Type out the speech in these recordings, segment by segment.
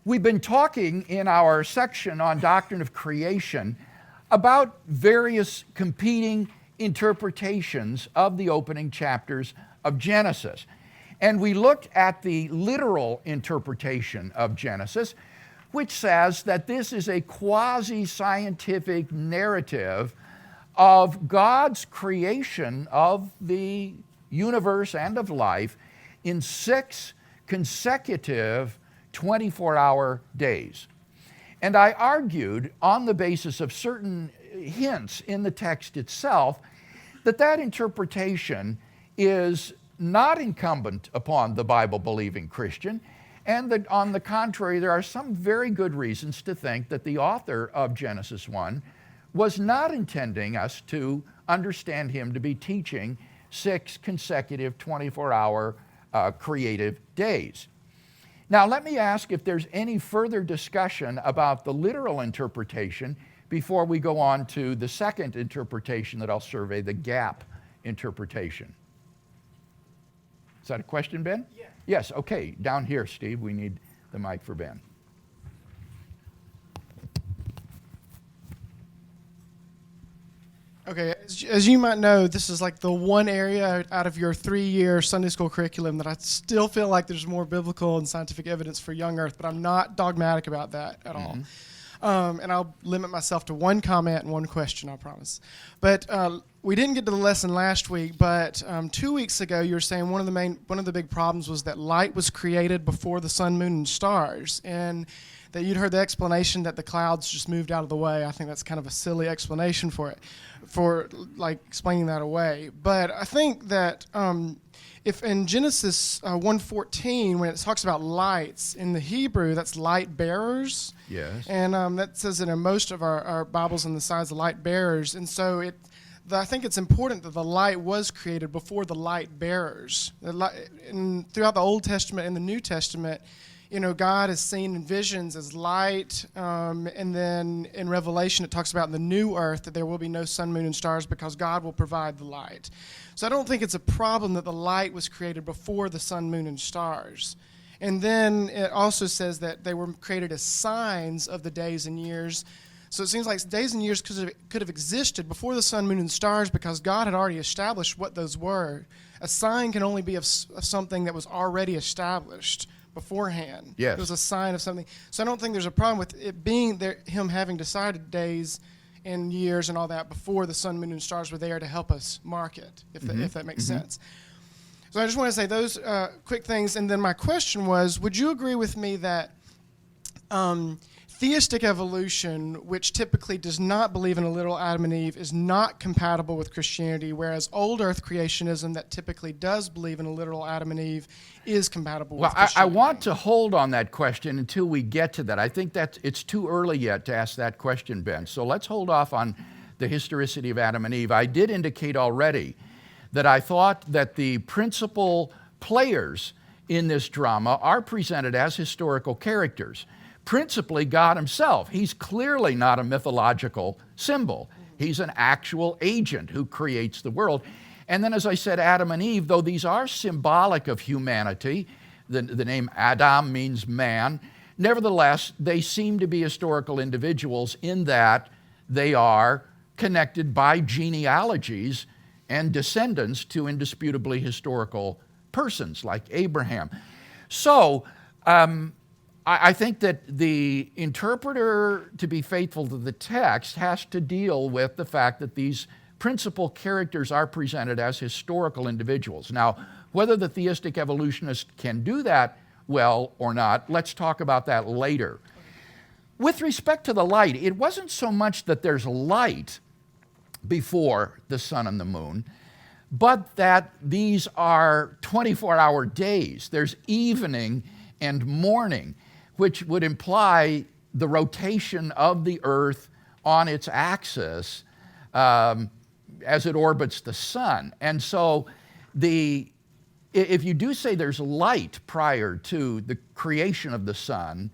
We've been talking in our section on Doctrine of Creation about various competing interpretations of the opening chapters of Genesis. And we looked at the literal interpretation of Genesis, which says that this is a quasi-scientific narrative of God's creation of the universe and of life in 6 consecutive 24-hour days. And I argued on the basis of certain hints in the text itself that that interpretation is not incumbent upon the Bible-believing Christian, and that on the contrary, there are some very good reasons to think that the author of Genesis 1 was not intending us to understand him to be teaching 6 consecutive 24-hour creative days. Now, let me ask if there's any further discussion about the literal interpretation before we go on to the second interpretation that I'll survey, the gap interpretation. Is that a question, Ben? Yeah. Yes, okay. Down here, Steve, we need the mic for Ben. Okay, as you might know, this is like the one area out of your 3-year Sunday school curriculum that I still feel like there's more biblical and scientific evidence for young earth, but I'm not dogmatic about that at all. And I'll limit myself to one comment and one question, I promise. But we didn't get to the lesson last week, but 2 weeks ago you were saying one of the big problems was that light was created before the sun, moon, and stars, and that you'd heard the explanation that the clouds just moved out of the way. I think that's kind of a silly explanation for it, for like explaining that away. But I think that if in Genesis 1:14, when it talks about lights, in the Hebrew, that's light bearers. Yes. And that says it in most of our Bibles on the sides, the light bearers. And so I think it's important that the light was created before the light bearers. Throughout the Old Testament and the New Testament, God is seen in visions as light, and then in Revelation it talks about in the new earth that there will be no sun, moon, and stars because God will provide the light. So I don't think it's a problem that the light was created before the sun, moon, and stars. And then it also says that they were created as signs of the days and years. So it seems like days and years could have existed before the sun, moon, and stars because God had already established what those were. A sign can only be of something that was already established beforehand. Yes. It was a sign of something. So I don't think there's a problem with it being there, him having decided days and years and all that before the sun, moon, and stars were there to help us mark it, if that makes sense. So I just want to say those quick things. And then my question was, would you agree with me that theistic evolution, which typically does not believe in a literal Adam and Eve, is not compatible with Christianity, whereas old earth creationism that typically does believe in a literal Adam and Eve is compatible with Christianity? Well, I want to hold on that question until we get to that. I think it's too early yet to ask that question, Ben. So let's hold off on the historicity of Adam and Eve. I did indicate already that I thought that the principal players in this drama are presented as historical characters. Principally God himself. He's clearly not a mythological symbol. He's an actual agent who creates the world. And then, as I said, Adam and Eve, though these are symbolic of humanity, the name Adam means man, nevertheless, they seem to be historical individuals in that they are connected by genealogies and descendants to indisputably historical persons like Abraham. So, I think that the interpreter, to be faithful to the text, has to deal with the fact that these principal characters are presented as historical individuals. Now, whether the theistic evolutionist can do that well or not, let's talk about that later. With respect to the light, it wasn't so much that there's light before the sun and the moon, but that these are 24-hour days. There's evening and morning, which would imply the rotation of the earth on its axis as it orbits the sun. And so if you do say there's light prior to the creation of the sun,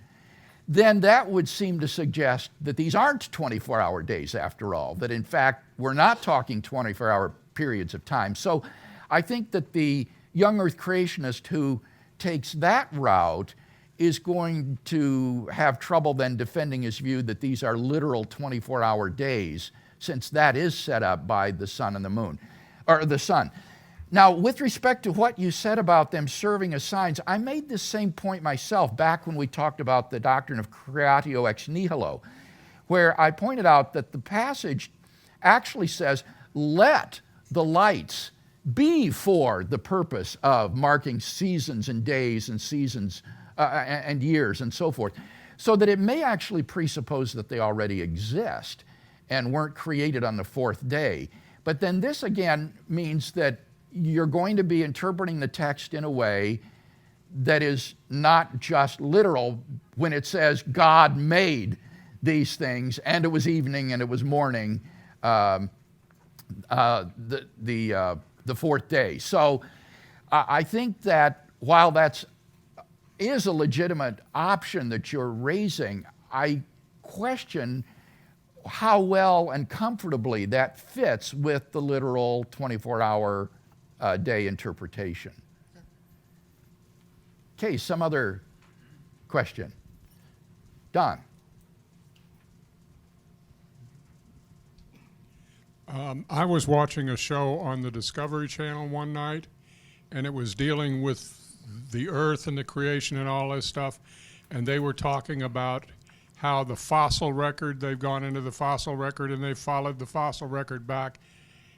then that would seem to suggest that these aren't 24-hour days after all, that in fact we're not talking 24-hour periods of time. So I think that the young earth creationist who takes that route is going to have trouble then defending his view that these are literal 24-hour days, since that is set up by the sun and the moon, or the sun. Now, with respect to what you said about them serving as signs, I made this same point myself back when we talked about the doctrine of creatio ex nihilo, where I pointed out that the passage actually says, let the lights be for the purpose of marking seasons and days and seasons and years and so forth, so that it may actually presuppose that they already exist and weren't created on the fourth day. But then this again means that you're going to be interpreting the text in a way that is not just literal when it says God made these things and it was evening and it was morning, the fourth day. So I think that while that is a legitimate option that you're raising, I question how well and comfortably that fits with the literal 24-hour day interpretation. Okay, some other question. Don. I was watching a show on the Discovery Channel one night, and it was dealing with the earth and the creation and all this stuff, and they were talking about how the fossil record, they've gone into the fossil record and they've followed the fossil record back,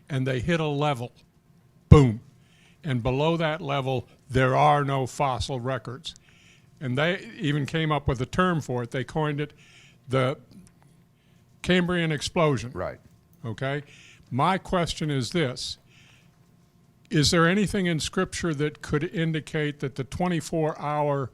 and they hit a level, boom, and below that level there are no fossil records. And they even came up with a term for it. They coined it the Cambrian explosion. Right. Okay? My question is this: is there anything in Scripture that could indicate that the 24-hour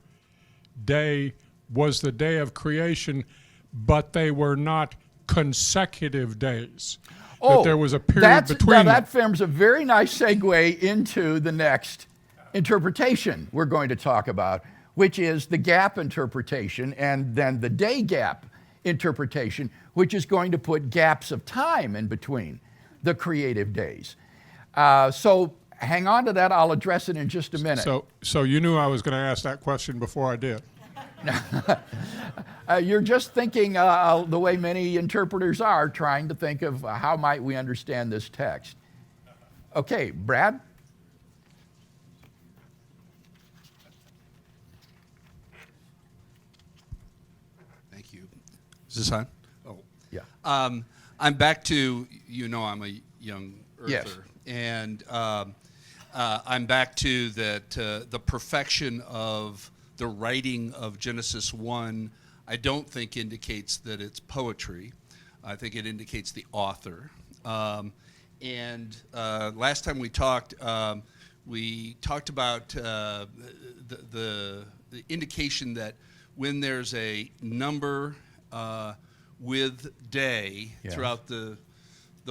day was the day of creation, but they were not consecutive days? That there was a period between that forms a very nice segue into the next interpretation we're going to talk about, which is the gap interpretation, and then the day gap interpretation, which is going to put gaps of time in between the creative days. So hang on to that. I'll address it in just a minute. So you knew I was going to ask that question before I did. You're just thinking the way many interpreters are, trying to think of how might we understand this text. Okay, Brad? Thank you. Is this on? Oh. Yeah. I'm back to, I'm a young earther. Yes. And I'm back to that the perfection of the writing of Genesis 1, I don't think indicates that it's poetry. I think it indicates the author. And last time we talked about the indication that when there's a number with day throughout the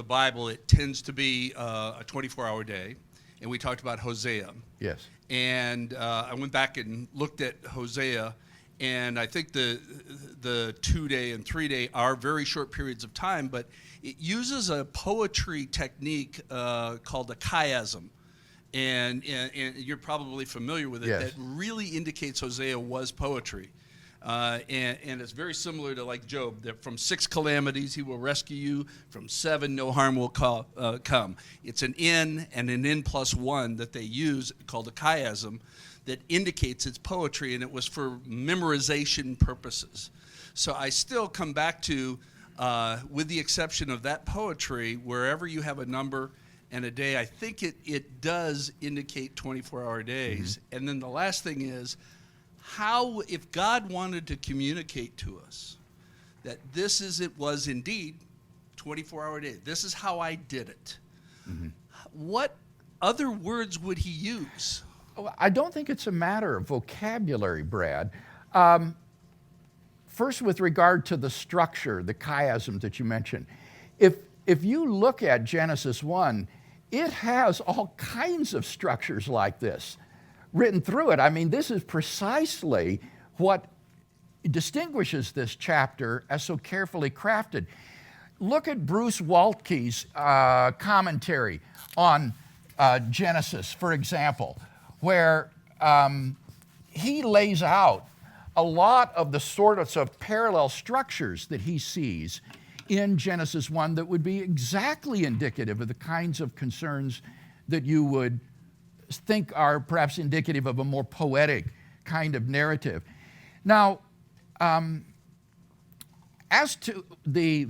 Bible, it tends to be a 24-hour day. And we talked about Hosea. Yes. And I went back and looked at Hosea, and I think the 2-day and 3-day are very short periods of time, but it uses a poetry technique called a chiasm. And you're probably familiar with it. Yes. That really indicates Hosea was poetry. And it's very similar to like Job, that from 6 calamities he will rescue you, from 7 no harm will come. It's an N and an N plus 1 that they use called a chiasm that indicates it's poetry, and it was for memorization purposes. So I still come back to, with the exception of that poetry, wherever you have a number and a day, I think it does indicate 24-hour days. Mm-hmm. And then the last thing is, how, if God wanted to communicate to us that it was indeed 24-hour day, this is how I did it, mm-hmm. What other words would he use? I don't think it's a matter of vocabulary, Brad. First, with regard to the structure, the chiasm that you mentioned, if you look at Genesis 1, it has all kinds of structures like this written through it. I mean, this is precisely what distinguishes this chapter as so carefully crafted. Look at Bruce Waltke's commentary on Genesis, for example, where he lays out a lot of the sorts of parallel structures that he sees in Genesis 1 that would be exactly indicative of the kinds of concerns that you would think are perhaps indicative of a more poetic kind of narrative. Now, as to the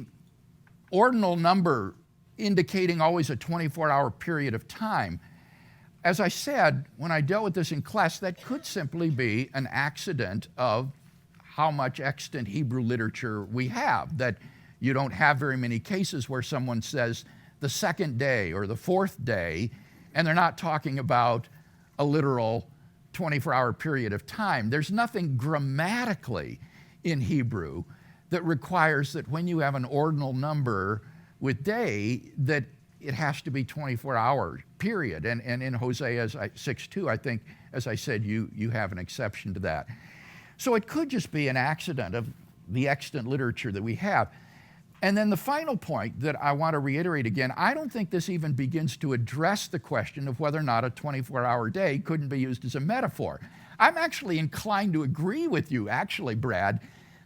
ordinal number indicating always a 24-hour period of time, as I said, when I dealt with this in class, that could simply be an accident of how much extant Hebrew literature we have, that you don't have very many cases where someone says the second day or the fourth day, and they're not talking about a literal 24-hour period of time. There's nothing grammatically in Hebrew that requires that when you have an ordinal number with day, that it has to be 24-hour period. And in Hosea 6:2, I think, as I said, you have an exception to that. So it could just be an accident of the extant literature that we have. And then the final point that I want to reiterate again, I don't think this even begins to address the question of whether or not a 24-hour day couldn't be used as a metaphor. I'm actually inclined to agree with you, actually, Brad,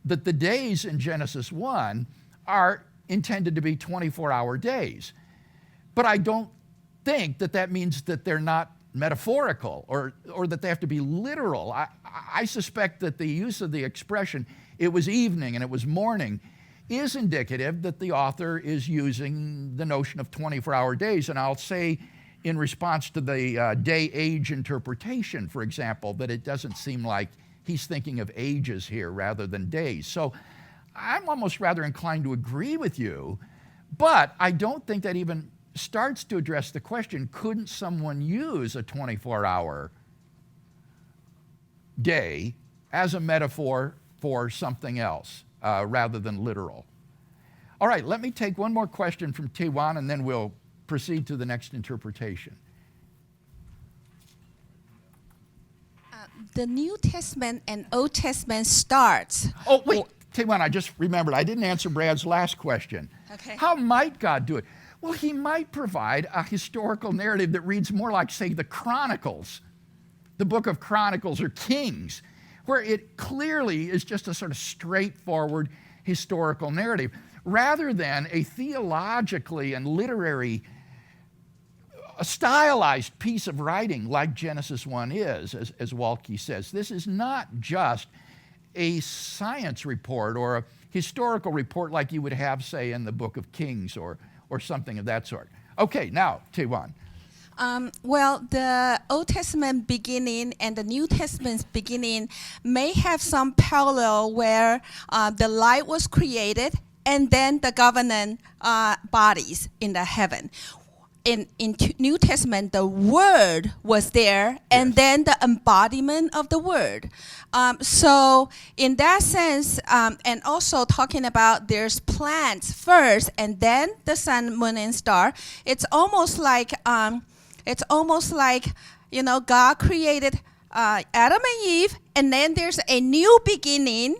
that the days in Genesis 1 are intended to be 24-hour days. But I don't think that that means that they're not metaphorical or that they have to be literal. I suspect that the use of the expression, it was evening and it was morning, is indicative that the author is using the notion of 24-hour days. And I'll say in response to the day-age interpretation, for example, that it doesn't seem like he's thinking of ages here rather than days. So I'm almost rather inclined to agree with you, but I don't think that even starts to address the question, couldn't someone use a 24-hour day as a metaphor for something else rather than literal? All right, let me take one more question from Tewan, and then we'll proceed to the next interpretation. The New Testament and Old Testament starts. Oh, wait, Tewan, I just remembered. I didn't answer Brad's last question. Okay. How might God do it? Well, he might provide a historical narrative that reads more like, say, the Chronicles, the book of Chronicles or Kings, where it clearly is just a sort of straightforward historical narrative, rather than a theologically and literary, a stylized piece of writing like Genesis 1 is, as Waltke says. This is not just a science report or a historical report like you would have, say, in the book of Kings or something of that sort. Okay, now, Tewan. Well, the Old Testament beginning and the New Testament's beginning may have some parallel where the light was created and then the governing bodies in the heaven. In New Testament, the Word was there, and then the embodiment of the Word. So in that sense, and also talking about there's plants first, and then the sun, moon, and star. It's almost like God created Adam and Eve, and then there's a new beginning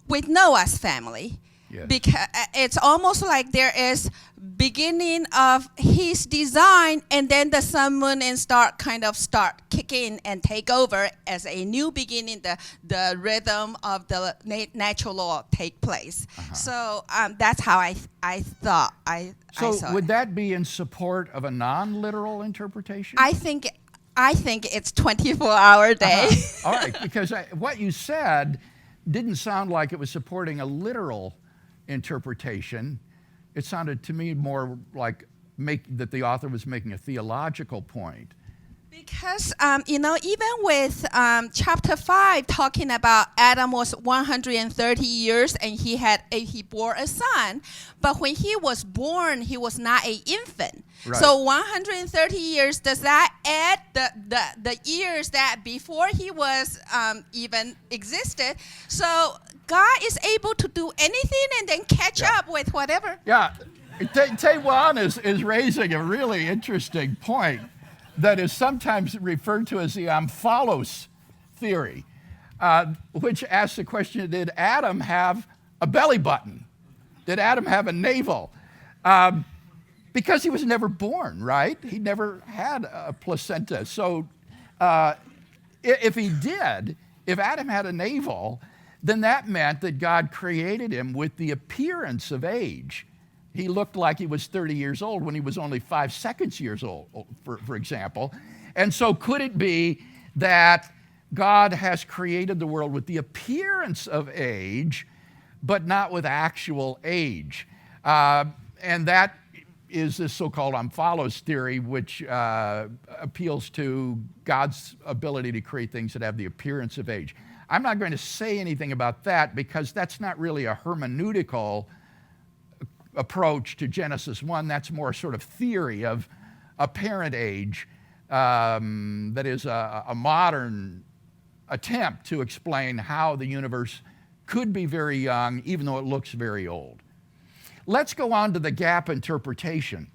with Noah's family. Yes. Because it's almost like there is beginning of his design, and then the sun, moon, and star kind of start kick in and take over as a new beginning. The rhythm of the natural law take place. Uh-huh. So that's how I thought I saw would it. that be in support of a non-literal interpretation? I think it's 24-hour day. Uh-huh. All right, because what you said didn't sound like it was supporting a literal interpretation. It sounded to me more like that the author was making a theological point. Because, even with chapter 5 talking about Adam was 130 years and he bore a son, but when he was born, he was not an infant. Right. So 130 years, does that add the years that before he was even existed? So God is able to do anything and then catch up with whatever. Yeah, Tewan is raising a really interesting point that is sometimes referred to as the omphalos theory, which asks the question, did Adam have a belly button? Did Adam have a navel? Because he was never born, right? He never had a placenta. So if he did, if Adam had a navel, then that meant that God created him with the appearance of age. He looked like he was 30 years old when he was only 5 seconds years old, for example. And so could it be that God has created the world with the appearance of age, but not with actual age? And that is this so-called omphalos theory, which appeals to God's ability to create things that have the appearance of age. I'm not going to say anything about that because that's not really a hermeneutical approach to Genesis 1. That's more sort of theory of apparent age that is a modern attempt to explain how the universe could be very young even though it looks very old. Let's go on to the gap interpretation.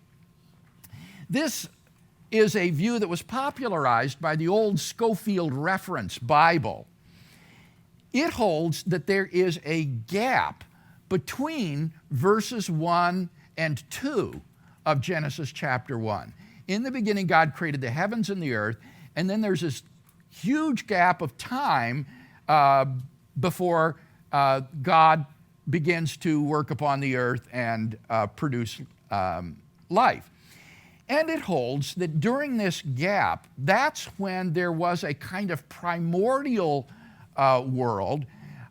This is a view that was popularized by the old Scofield Reference Bible. It holds that there is a gap between verses 1 and 2 of Genesis chapter 1. In the beginning, God created the heavens and the earth, and then there's this huge gap of time before God begins to work upon the earth and produce life. And it holds that during this gap, that's when there was a kind of primordial world,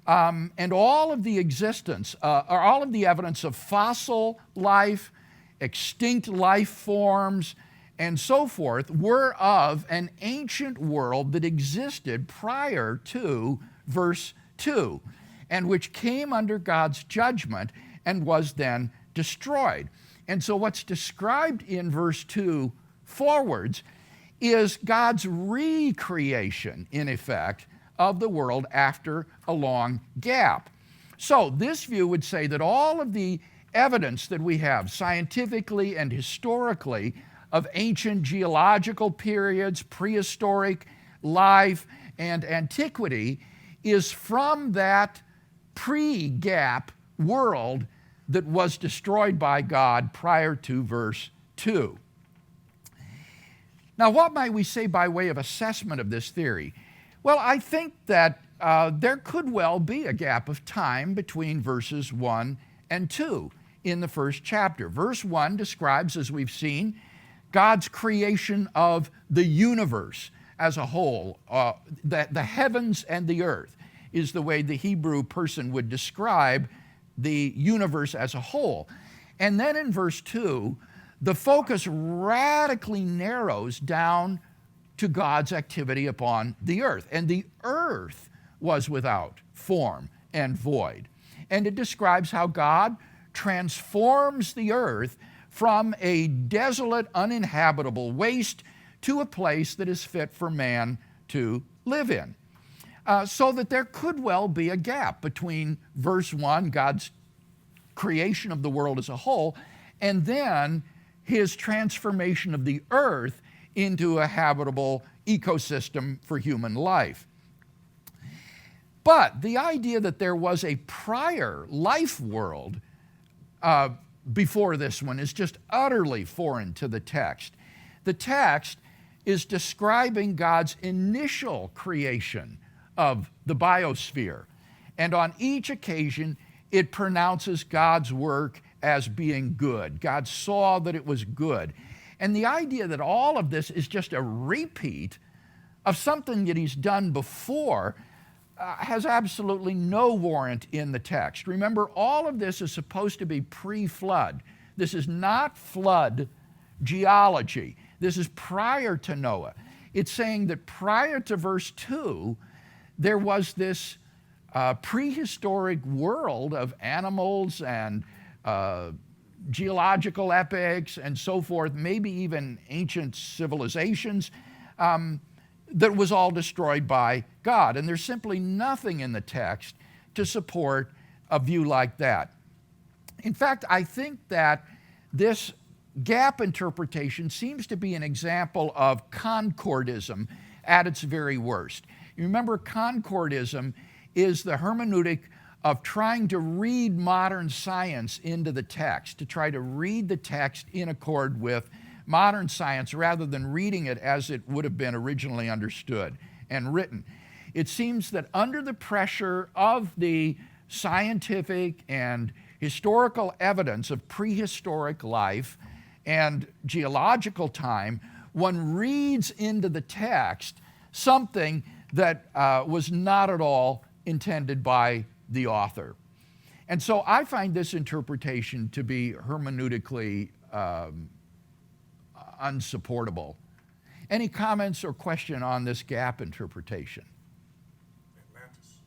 and all of the existence, or all of the evidence of fossil life, extinct life forms, and so forth, were of an ancient world that existed prior to verse 2, and which came under God's judgment and was then destroyed. And so what's described in verse 2 forwards is God's recreation, in effect, of the world after a long gap. So this view would say that all of the evidence that we have scientifically and historically of ancient geological periods, prehistoric life, and antiquity is from that pre-gap world that was destroyed by God prior to verse 2. Now, what might we say by way of assessment of this theory? Well, I think that there could well be a gap of time between verses 1 and 2 in the first chapter. Verse 1 describes, as we've seen, God's creation of the universe as a whole. The heavens and the earth is the way the Hebrew person would describe the universe as a whole. And then in verse 2, the focus radically narrows down to God's activity upon the earth. And the earth was without form and void. And it describes how God transforms the earth from a desolate, uninhabitable waste to a place that is fit for man to live in. So that there could well be a gap between verse 1, God's creation of the world as a whole, and then his transformation of the earth into a habitable ecosystem for human life. But the idea that there was a prior life world before this one is just utterly foreign to the text. The text is describing God's initial creation of the biosphere, and on each occasion it pronounces God's work as being good. God saw that it was good. And the idea that all of this is just a repeat of something that he's done before has absolutely no warrant in the text. Remember, all of this is supposed to be pre-flood. This is not flood geology. This is prior to Noah. It's saying that prior to verse 2, there was this prehistoric world of animals and geological epochs and so forth, maybe even ancient civilizations, that was all destroyed by God. And there's simply nothing in the text to support a view like that. In fact, I think that this gap interpretation seems to be an example of concordism at its very worst. You remember, concordism is the hermeneutic of trying to read modern science into the text, to try to read the text in accord with modern science rather than reading it as it would have been originally understood and written. It seems that under the pressure of the scientific and historical evidence of prehistoric life and geological time, one reads into the text something that was not at all intended by the author. And so I find this interpretation to be hermeneutically unsupportable. Any comments or question on this gap interpretation? Atlantis.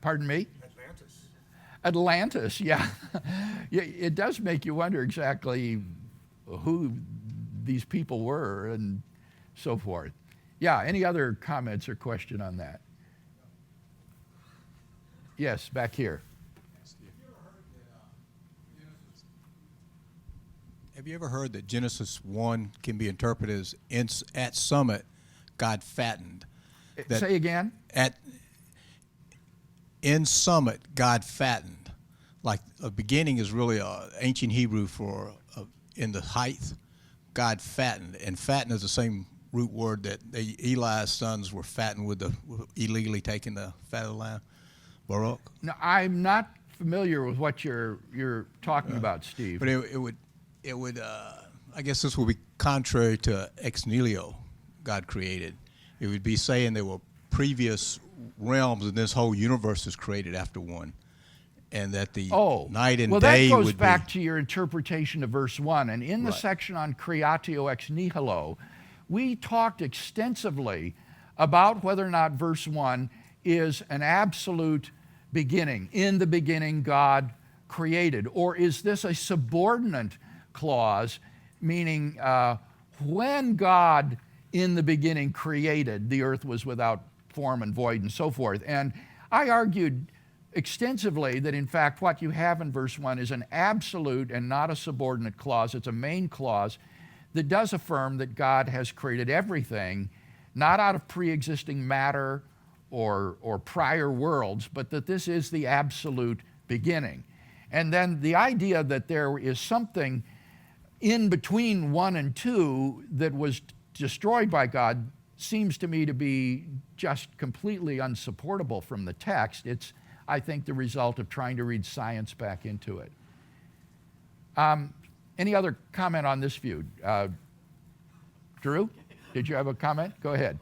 Pardon me? Atlantis. Atlantis, yeah. Yeah, it does make you wonder exactly who these people were and so forth. Yeah, any other comments or question on that? Yes, back here. Have you ever heard that Genesis 1 can be interpreted as at summit, God fattened? That Say again? In summit, God fattened. Like a beginning is really ancient Hebrew for in the height, God fattened. And fatten is the same root word that Eli's sons were fattened with illegally taking the fat of the lamb. Baruch. No, I'm not familiar with what you're talking about, Steve. But it would I guess this would be contrary to ex nihilo, God created. It would be saying there were previous realms and this whole universe is created after one. And that the night and day that goes would back be, to your interpretation of verse 1. And in the Right. section on creatio ex nihilo, we talked extensively about whether or not verse 1 is an absolute beginning. In the beginning, God created. Or is this a subordinate clause, meaning when God in the beginning created, the earth was without form and void and so forth. And I argued extensively that in fact what you have in verse 1 is an absolute and not a subordinate clause. It's a main clause that does affirm that God has created everything, not out of pre-existing matter or prior worlds, but that this is the absolute beginning. And then the idea that there is something in between 1 and 2 that was destroyed by God seems to me to be just completely unsupportable from the text. It's, I think, the result of trying to read science back into it. Any other comment on this view? Drew, did you have a comment? Go ahead.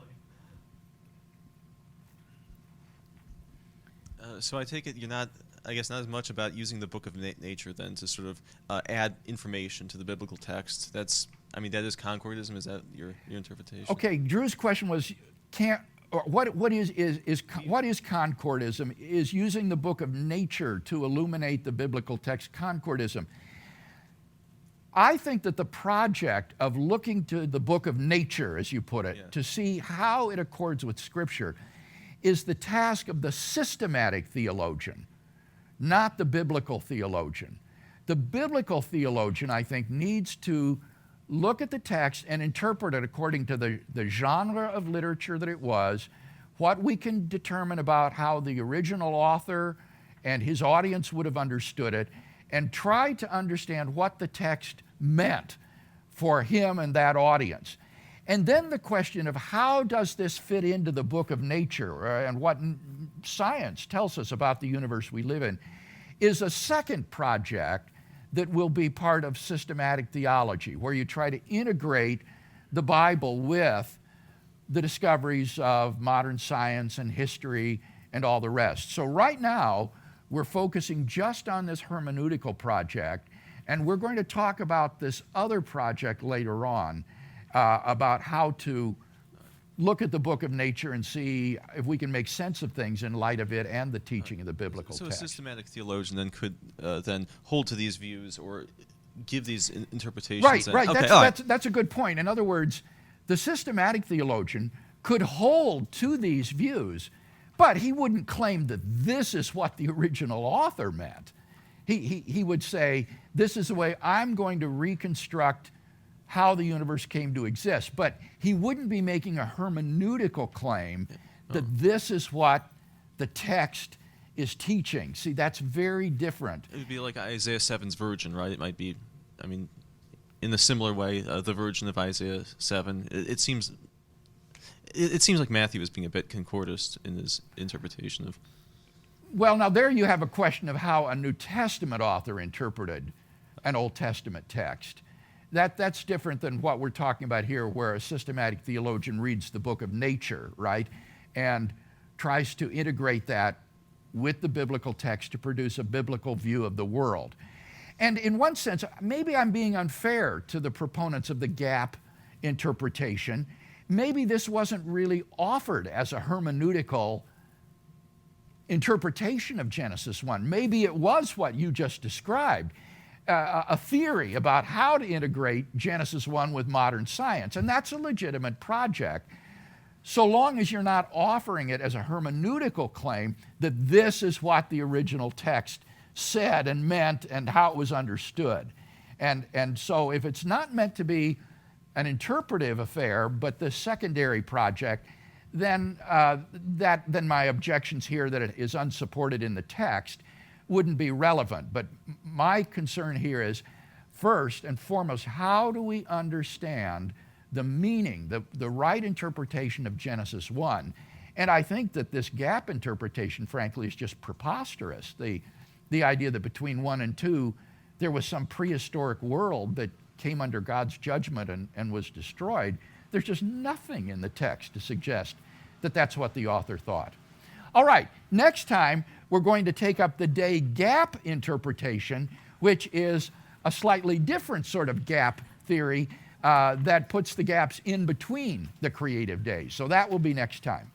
So I take it you're not, I guess, not as much about using the book of nature then to sort of add information to the biblical text. That is concordism. Is that your interpretation? Okay, Drew's question was, what is concordism? Is using the book of nature to illuminate the biblical text concordism? I think that the project of looking to the book of nature, as you put it, to see how it accords with Scripture, is the task of the systematic theologian, not the biblical theologian. The biblical theologian, I think, needs to look at the text and interpret it according to the genre of literature that it was, what we can determine about how the original author and his audience would have understood it, and try to understand what the text meant for him and that audience. And then the question of how does this fit into the book of nature and what science tells us about the universe we live in is a second project that will be part of systematic theology, where you try to integrate the Bible with the discoveries of modern science and history and all the rest. So right now, we're focusing just on this hermeneutical project, and we're going to talk about this other project later on, about how to look at the book of nature and see if we can make sense of things in light of it and the teaching of the biblical So text. a systematic theologian then could then hold to these views or give these interpretations. Right. Okay, That's a good point. In other words, the systematic theologian could hold to these views, but he wouldn't claim that this is what the original author meant. He would say, this is the way I'm going to reconstruct how the universe came to exist. But he wouldn't be making a hermeneutical claim that this is what the text is teaching. See, that's very different. It would be like Isaiah 7's virgin, right? It might be, in a similar way, the virgin of Isaiah 7. It seems, it seems like Matthew is being a bit concordist in his interpretation of. Well, now there you have a question of how a New Testament author interpreted an Old Testament text. That's different than what we're talking about here, where a systematic theologian reads the book of nature, right, and tries to integrate that with the biblical text to produce a biblical view of the world. And in one sense, maybe I'm being unfair to the proponents of the gap interpretation. Maybe this wasn't really offered as a hermeneutical interpretation of Genesis 1. Maybe it was what you just described, a theory about how to integrate Genesis 1 with modern science. And that's a legitimate project, so long as you're not offering it as a hermeneutical claim that this is what the original text said and meant and how it was understood. And so if it's not meant to be an interpretive affair, but the secondary project, then my objections here that it is unsupported in the text wouldn't be relevant. But my concern here is, first and foremost, how do we understand the meaning, the right interpretation of Genesis 1? And I think that this gap interpretation, frankly, is just preposterous. The idea that between 1 and 2, there was some prehistoric world that came under God's judgment and was destroyed. There's just nothing in the text to suggest that that's what the author thought. All right, next time we're going to take up the day gap interpretation, which is a slightly different sort of gap theory that puts the gaps in between the creative days. So that will be next time.